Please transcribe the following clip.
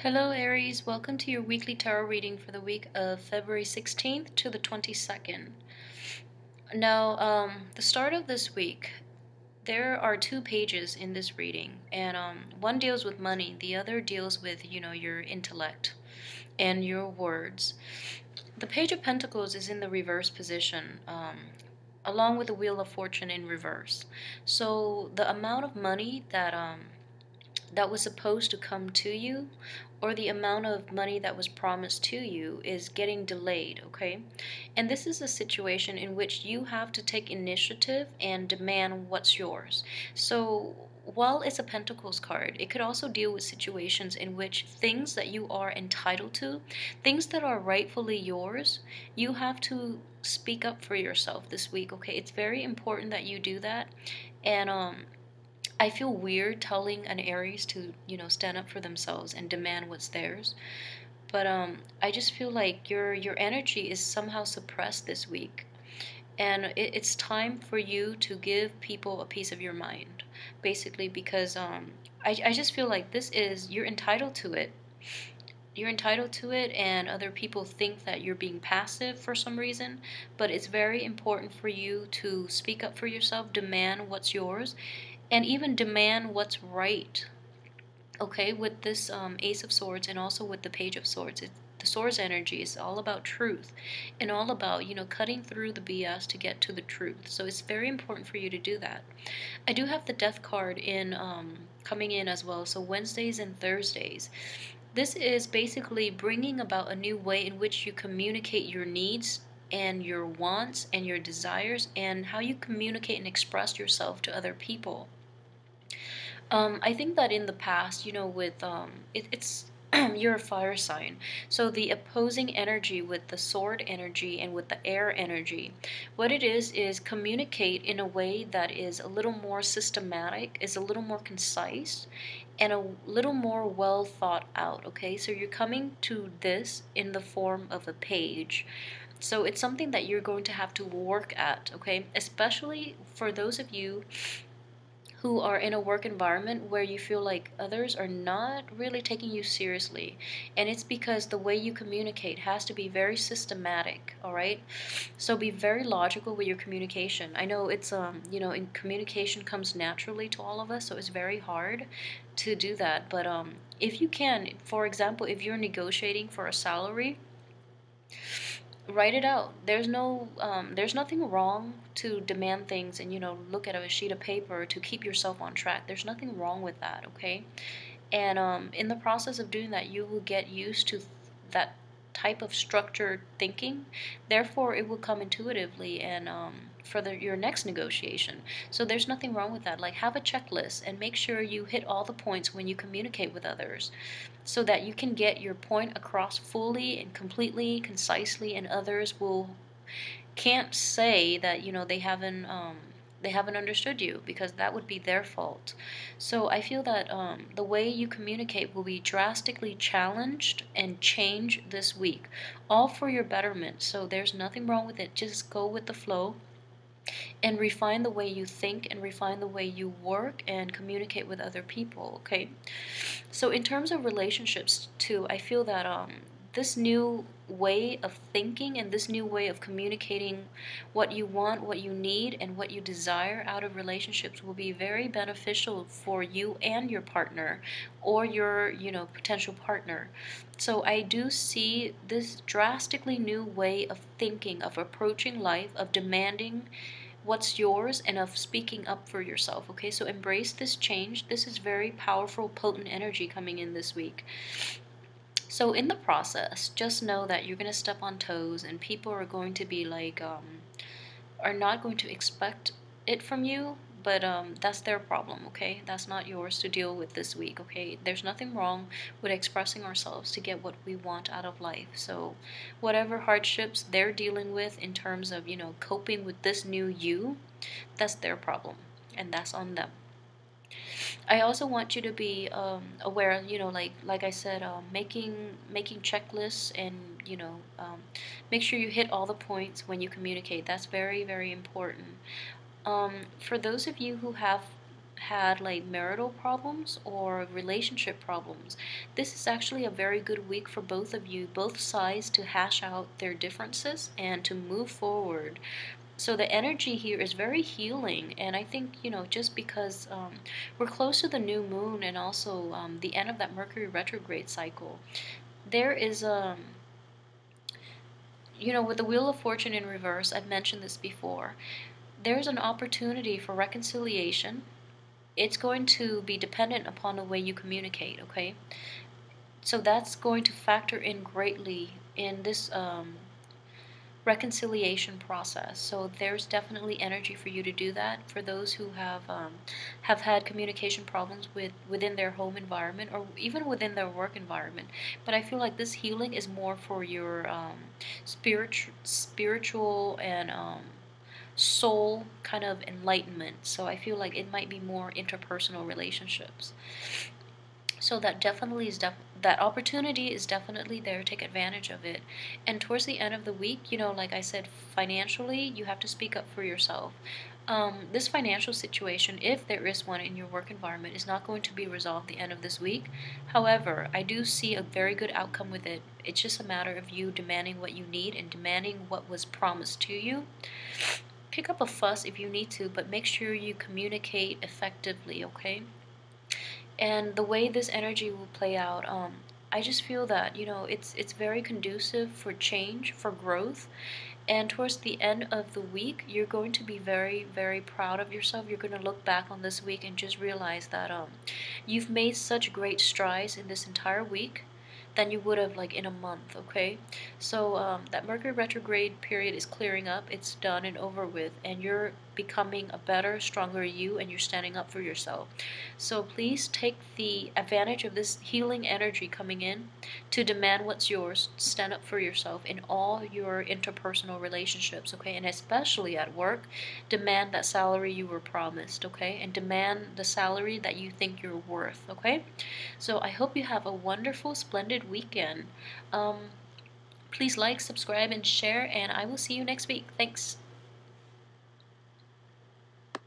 Hello Aries, welcome to your weekly tarot reading for the week of February 16th to the 22nd. Now, the start of this week, there are two pages in this reading, and one deals with money, the other deals with, your intellect and your words. The Page of Pentacles is in the reverse position, along with the Wheel of Fortune in reverse. So the amount of money that was supposed to come to you, or the amount of money that was promised to you, is getting delayed, okay? And this is a situation in which you have to take initiative and demand what's yours. So while it's a Pentacles card, it could also deal with situations in which things that you are entitled to, things that are rightfully yours, you have to speak up for yourself this week, okay? It's very important that you do that. And I feel weird telling an Aries to, stand up for themselves and demand what's theirs. But I just feel like your energy is somehow suppressed this week. And it's time for you to give people a piece of your mind, basically, because I just feel like you're entitled to it. You're entitled to it, and other people think that you're being passive for some reason. But it's very important for you to speak up for yourself, demand what's yours, and even demand what's right. Okay, with this Ace of Swords and also with the Page of Swords, the Swords energy is all about truth and all about, cutting through the BS to get to the truth. So it's very important for you to do that. I do have the Death card in coming in as well. So Wednesdays and Thursdays. This is basically bringing about a new way in which you communicate your needs and your wants and your desires, and how you communicate and express yourself to other people. I think that in the past, with it's you're a fire sign, so the opposing energy with the sword energy and with the air energy, what it is communicate in a way that is a little more systematic, is a little more concise, and a little more well thought out. Okay, so you're coming to this in the form of a page. So it's something that you're going to have to work at, okay? Especially for those of you who are in a work environment where you feel like others are not really taking you seriously. And it's because the way you communicate has to be very systematic, all right? So be very logical with your communication. I know it's, in communication comes naturally to all of us, so it's very hard to do that. But if you can, for example, if you're negotiating for a salary, write it out. There's nothing wrong to demand things and, look at a sheet of paper to keep yourself on track. There's nothing wrong with that, okay? And in the process of doing that, you will get used to that type of structured thinking. Therefore, it will come intuitively and for your next negotiation. So there's nothing wrong with that. Like, have a checklist and make sure you hit all the points when you communicate with others, so that you can get your point across fully and completely, concisely, and others will can't say that they haven't understood you, because that would be their fault. So I feel that the way you communicate will be drastically challenged and changed this week, all for your betterment. So there's nothing wrong with it. Just go with the flow and refine the way you think and refine the way you work and communicate with other people, okay? So in terms of relationships too, I feel that this new way of thinking and this new way of communicating what you want, what you need, and what you desire out of relationships will be very beneficial for you and your partner, or your, potential partner. So I do see this drastically new way of thinking, of approaching life, of demanding what's yours, and of speaking up for yourself, okay? So embrace this change. This is very powerful, potent energy coming in this week. So in the process, just know that you're going to step on toes, and people are going to be like, are not going to expect it from you, but that's their problem, okay? That's not yours to deal with this week, okay? There's nothing wrong with expressing ourselves to get what we want out of life. So whatever hardships they're dealing with in terms of, coping with this new you, that's their problem, and that's on them. I also want you to be aware, like I said, making checklists, and make sure you hit all the points when you communicate. That's very, very important. For those of you had like marital problems or relationship problems, this is actually a very good week for both of you, both sides, to hash out their differences and to move forward. So the energy here is very healing, and I think, just because we're close to the new moon and also the end of that Mercury retrograde cycle, there is with the Wheel of Fortune in reverse, I've mentioned this before, there's an opportunity for reconciliation. It's going to be dependent upon the way you communicate, okay? So that's going to factor in greatly in this reconciliation process. So there's definitely energy for you to do that. For those who have had communication problems within their home environment or even within their work environment. But I feel like this healing is more for your spiritual and soul kind of enlightenment. So I feel like it might be more interpersonal relationships. So that definitely is that opportunity is definitely there. Take advantage of it. And towards the end of the week, like I said, financially, you have to speak up for yourself. This financial situation, if there is one in your work environment, is not going to be resolved the end of this week. However, I do see a very good outcome with it. It's just a matter of you demanding what you need and demanding what was promised to you. Pick up a fuss if you need to, but make sure you communicate effectively, okay? And the way this energy will play out, I just feel that it's very conducive for change, for growth. And towards the end of the week, you're going to be very, very proud of yourself. You're going to look back on this week and just realize that you've made such great strides in this entire week than you would have like in a month, okay? So that Mercury retrograde period is clearing up. It's done and over with, and you're becoming a better, stronger you, and you're standing up for yourself. So please take the advantage of this healing energy coming in to demand what's yours. Stand up for yourself in all your interpersonal relationships, okay? And especially at work, demand that salary you were promised, okay? And demand the salary that you think you're worth, okay? So I hope you have a wonderful, splendid weekend. Please like, subscribe, and share, and I will see you next week. Thanks.